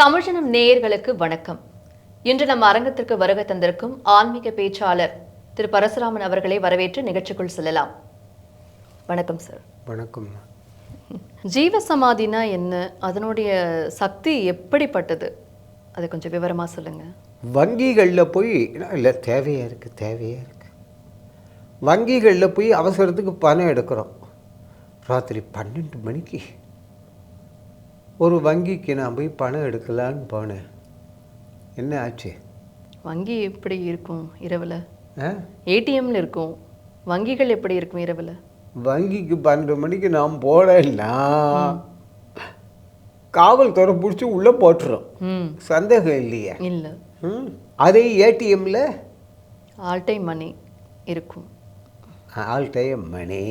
தமிழ்ஜனம் நேயர்களுக்கு வணக்கம். இன்று நம் அரங்கத்திற்கு வருகை தந்திருக்கும் ஆன்மீக பேச்சாளர் திரு பரசுராமன் அவர்களை வரவேற்று நிகழ்ச்சிக்குள் செல்லலாம். வணக்கம் சார். வணக்கம். ஜீவசமாதினா என்ன, அதனுடைய சக்தி எப்படிப்பட்டது, அதை கொஞ்சம் விவரமாக சொல்லுங்க. வங்கிகளில் போய் இல்லை தேவையாக இருக்குது. வங்கிகளில் போய் அவசரத்துக்கு பணம் எடுக்கிறோம். ராத்திரி 12 மணிக்கு ஒரு வங்கிக்கு நான் போய் பணம் எடுக்கலான்னு போனேன். என்ன ஆச்சு? வங்கி எப்படி இருக்கும் இரவில்? ஏடிஎம்ல இருக்கும். வங்கிகள் எப்படி இருக்கும் இரவில்? வங்கிக்கு 12 மணிக்கு நான் போனேன்னா காவல்துறை பிடிச்சி உள்ளே போட்டுரும். சந்தேகம் இல்லையா? இல்லை. அதே ஏடிஎம்ல ஆல் டைம் மணி இருக்கும். ஆல் டைம் மணி.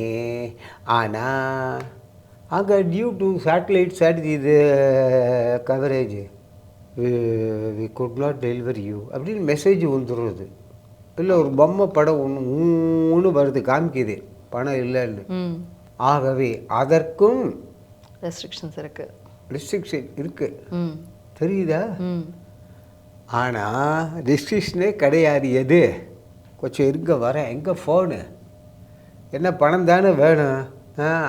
ஆனால் அங்கே டியூ டு சேட்டலைட் இது coverage we could not deliver you அப்படின்னு மெசேஜ் வந்துடுறது. இல்லை ஒரு பொம்மை படம் ஒன்று வருது, காமிக்குது பணம் இல்லைன்னு. ஆகவே அதற்கும் ரெஸ்ட்ரிக்ஷன் இருக்குது. தெரியுதா? ஆனால் ரெஸ்ட்ரிக்ஷனே கிடையாது. எது கொஞ்சம் இருக்க வரேன், எங்கே ஃபோனு என்ன பணம் தானே வேணும்.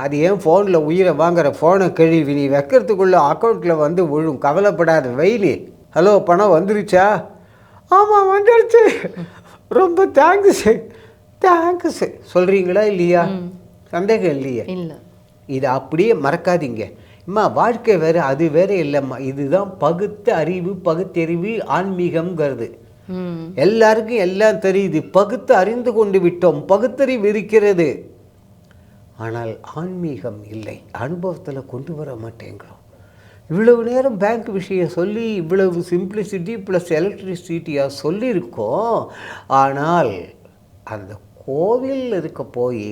அது ஏன் ஃபோனில் உயிரை வாங்குற? ஃபோனை கழுவி நீ வைக்கிறதுக்குள்ளே அக்கௌண்ட்டில் வந்து விழும், கவலைப்படாத வெயிலி. ஹலோ, பணம் வந்துருச்சா? ஆமாம் வந்துடுச்சு, ரொம்ப தேங்க்ஸ் சொல்கிறீங்களா இல்லையா? சந்தேகம் இல்லையா? இல்லை. இதை அப்படியே மறக்காதீங்க. அம்மா வாழ்க்கை வேறு, அது வேறு இல்லைம்மா. இதுதான் பகுத்த அறிவு, பகுத்தறிவு, ஆன்மீகம்ங்கிறது. எல்லாருக்கும் எல்லாம் தெரியுது, பகுத்து அறிந்து கொண்டு விட்டோம், பகுத்தறிவு இருக்கிறது. ஆனால் ஆன்மீகம் இல்லை, அனுபவத்தில் கொண்டு வர மாட்டேங்கிறோம். இவ்வளவு நேரம் பேங்க் விஷயம் சொல்லி இவ்வளவு சிம்பிளிசிட்டி ப்ளஸ் எலக்ட்ரிசிட்டியாக சொல்லியிருக்கோம். ஆனால் அந்த கோவில் இருக்க போய்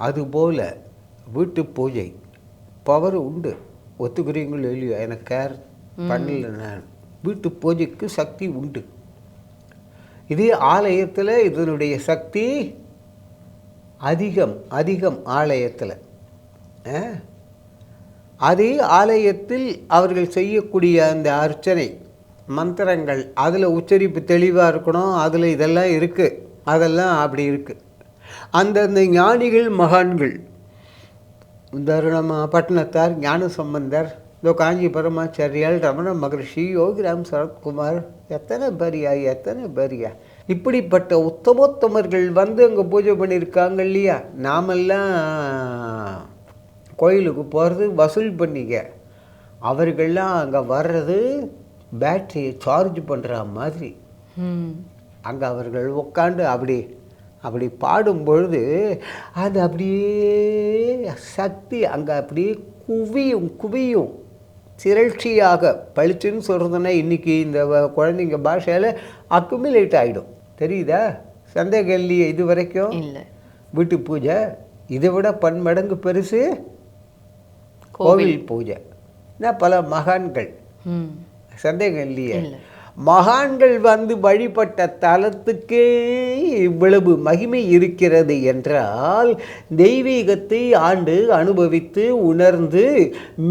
அதுபோல் வீட்டு பூஜை பவர் உண்டு. ஒத்துக்கிறீங்களோ இல்லையோ, எனக்கு கேர் பண்ணல. நான் வீட்டு பூஜைக்கு சக்தி உண்டு. இதே ஆலயத்தில் இதனுடைய சக்தி அதிகம் ஆலயத்தில். அதே ஆலயத்தில் அவர்கள் செய்யக்கூடிய அந்த அர்ச்சனை மந்திரங்கள், அதில் உச்சரிப்பு தெளிவாக இருக்கணும். அதில் இதெல்லாம் இருக்குது, அதெல்லாம் அப்படி இருக்குது. அந்தந்த ஞானிகள் மகான்கள், உதாரணமாக பட்டினத்தார் ஞான சம்பந்தர், இதோ காஞ்சி பரமாச்சாரியால், ரமண மகர்ஷி, யோகிராம் சரத்குமார், எத்தனை பேரியா இப்படிப்பட்ட உத்தமோத்தமர்கள் வந்து அங்கே பூஜை பண்ணியிருக்காங்க இல்லையா? நாமெல்லாம் கோயிலுக்கு போகிறது வசூல் பண்ணிக்க. அவர்கள்லாம் அங்கே வர்றது பேட்டரியை சார்ஜ் பண்ணுற மாதிரி. அங்கே அவர்கள் உட்காந்து அப்படி பாடும் பொழுது அது அப்படியே சக்தி அங்கே அப்படியே குவியும் திரட்சியாக. பளிச்சுன்னு சொல்கிறதுனா இன்றைக்கி இந்த குழந்தைங்க பாஷையில் அக்குமுலேட் ஆகிடும். தெரியுதா? சந்தேகம் இல்லையே இது வரைக்கும்? இல்லை. வீட்டு பூஜை இதை விட பன்மடங்கு பெருசு கோவில் பூஜை. பல மகான்கள், சந்தேகம் இல்லையே. மகான்கள் வந்து வழிபட்ட தலத்துக்கே இவ்வளவு மகிமை இருக்கிறது என்றால், தெய்வீகத்தை ஆண்டு அனுபவித்து உணர்ந்து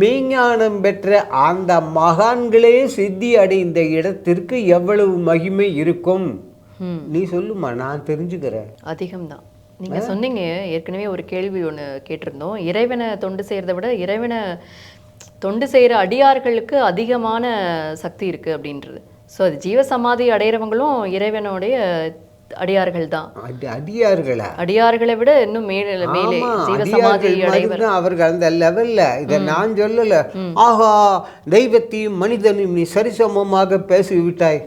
மெய்ஞானம் பெற்ற அந்த மகான்களே சித்தி அடைந்த இடத்திற்கு எவ்வளவு மகிமை இருக்கும்? நீ சொல்லுமா, நான் தெரிஞ்சுக்கிறேன். அதிகம்தான். நீங்கள் சொன்னீங்க ஏற்கனவே ஒரு கேள்வி ஒன்று கேட்டிருந்தோம். இறைவனை தொண்டு செய்கிறத விட இறைவனை தொண்டு செய்கிற அடியார்களுக்கு அதிகமான சக்தி இருக்குது அப்படின்றது. ஸோ அது ஜீவசமாதி அடைகிறவங்களும் இறைவனுடைய அடியார்கள் தான். அடியார்களை விட இன்னும் மேலே ஜீவசமாதி அடைவர் அவர்கள் அந்த லெவல்ல. இதை நான் சொல்லல. ஆஹா, தெய்வத்தையும் மனிதனையும் நீ சரிசமமாக பேசிவிட்டாய்.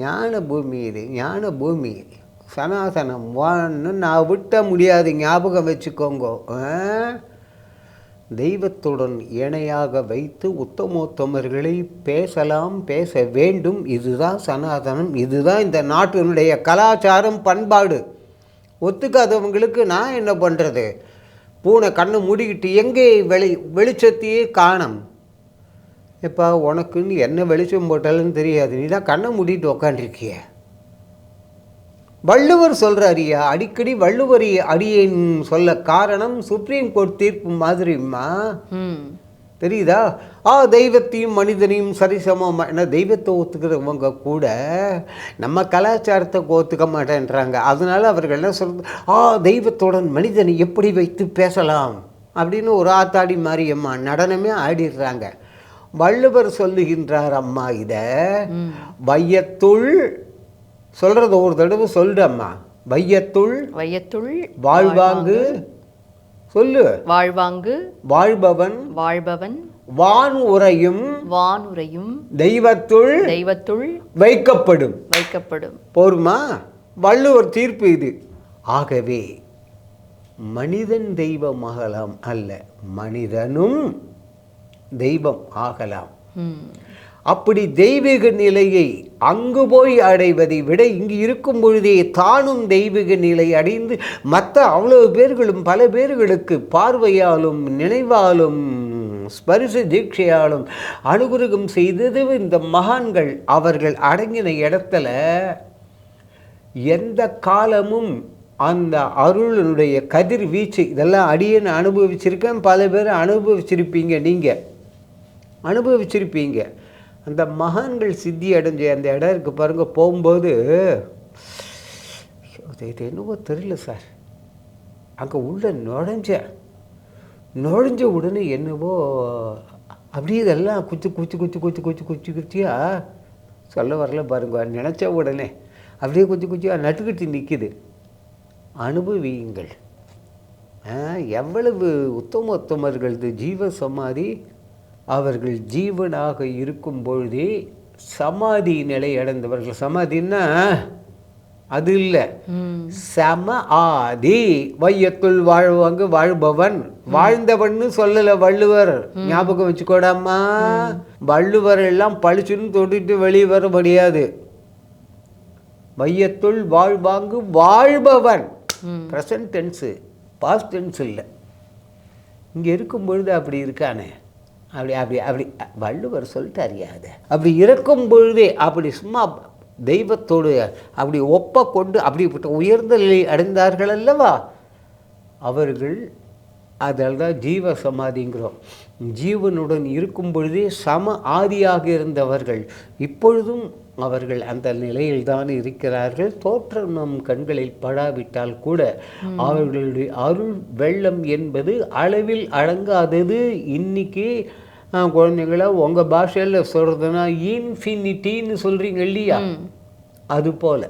ஞான பூமி இது, ஞான பூமி. சனாதனம் நான் விட்ட முடியாது, ஞாபகம் வச்சுக்கோங்க. தெய்வத்துடன் இணையாக வைத்து உத்தமோத்தமர்களை பேசலாம், பேச வேண்டும். இதுதான் சனாதனம், இதுதான் இந்த நாட்டினுடைய கலாச்சாரம், பண்பாடு. ஒத்துக்காதவங்களுக்கு நான் என்ன பண்ணுறது? பூனை கண்ணை மூடிக்கிட்டு எங்கே வெளிச்சத்தையே காணும். எப்போ உனக்குன்னு என்ன வெளிச்சம் போட்டாலும் தெரியாது, நீ தான் கண்ணை மூடிட்டு உக்காண்டிருக்கிய. வள்ளுவர் சொல்கிறாரியா, அடிக்கடி வள்ளுவர் அடியேன் சொல்ல காரணம் சுப்ரீம் கோர்ட் தீர்ப்பு மாதிரிம்மா. தெரியுதா? தெய்வத்தையும் மனிதனையும் சரிசமம். ஏன்னா தெய்வத்தை ஒத்துக்கிறவங்க கூட நம்ம கலாச்சாரத்தை ஒத்துக்க மாட்டேன்றாங்க. அதனால அவர்கள் என்ன சொல்கிறது, தெய்வத்துடன் மனிதனை எப்படி வைத்து பேசலாம் அப்படின்னு ஒரு ஆத்தாடி மாரியம்மா நடனமே ஆடிடுறாங்க. வள்ளுவர் சொல்லுகின்றார் அம்மா, இதை வையத்துள் சொல்கிறத ஒரு தடவை சொல்கிறம்மா. வையத்துள் வாழ்வாங்கு சொல்லு, வாழ்வாங்கு வாழ்பவன் வான் உரையும் தெய்வத்துள் வைக்கப்படும். போருமா? வள்ளுவர் தீர்ப்பு இது. ஆகவே மனிதன் தெய்வம் ஆகலாம் அல்ல, மனிதனும் தெய்வம் ஆகலாம். அப்படி தெய்வீக நிலையை அங்கு போய் அடைவதை விட இங்கு இருக்கும் பொழுதே தானும் தெய்வீக நிலை அடைந்து மற்ற அவ்வளவு பேர்களும் பல பேர்களுக்கு பார்வையாலும் நினைவாலும் ஸ்பரிச தீட்சையாலும் அனுகிரகம் செய்தது இந்த மகான்கள். அவர்கள் அடங்கின இடத்துல எந்த காலமும் அந்த அருளினுடைய கதிர் வீச்சு இதெல்லாம் அடியேன்னு அனுபவிச்சிருக்கேன். பல பேர் அனுபவிச்சிருப்பீங்க, நீங்கள் அனுபவிச்சிருப்பீங்க. அந்த மகான்கள் சித்தி அடைஞ்ச அந்த இடம் இருக்குது பாருங்க, போகும்போது இது என்னவோ தெரியல சார், அங்கே உள்ள நுழைஞ்ச உடனே என்னவோ அப்படியே இதெல்லாம் குச்சியாக சொல்ல வரல பாருங்க, நினச்ச உடனே அப்படியே குச்சியாக நட்டுக்கிட்டு நிற்கிது. அனுபவியுங்கள். எவ்வளவு உத்தமர்களது ஜீவ சமாதி. அவர்கள் ஜீவனாக இருக்கும் பொழுதே சமாதி நிலை அடைந்தவர்கள். சமாதின்னா அது இல்லை, சம ஆதி. வையத்துள் வாழ்வாங்க வாழ்பவன், வாழ்ந்தவன்னு சொல்லலை வள்ளுவர், ஞாபகம் வச்சுக்கோடாமா. வள்ளுவர் எல்லாம் பழிச்சுன்னு தொட்டுட்டு வெளியே வர முடியாது. வையத்துள் வாழ்வாங்கு வாழ்பவன், ப்ரெசன்ட் டென்ஸு, பாஸ்ட் டென்ஸ் இல்லை. இங்கே இருக்கும் பொழுது அப்படி இருக்கானே, அப்படி வள்ளுவர் சொல்லிட்டு அறியாத அப்படி இருக்கும் பொழுதே அப்படி சும்மா தெய்வத்தோடு அப்படி ஒப்ப கொண்டு அப்படிப்பட்ட உயர்ந்த நிலை அடைந்தார்கள் அல்லவா அவர்கள். அதில் தான் ஜீவ சமாதிங்கிறோம். ஜீவனுடன் இருக்கும் பொழுதே சம ஆதியாக இருந்தவர்கள் இப்பொழுதும் அவர்கள் அந்த நிலையில் தான் இருக்கிறார்கள். தோற்றம் நம் கண்களில் படாவிட்டால் கூட அவர்களுடைய அருள் வெள்ளம் என்பது அளவில் அடங்காதது. இன்னைக்கு குழந்தைங்கள உங்கள் பாஷையில் சொல்கிறதுனா இன்ஃபினிட்டின்னு சொல்கிறீங்க இல்லையா, அது போல்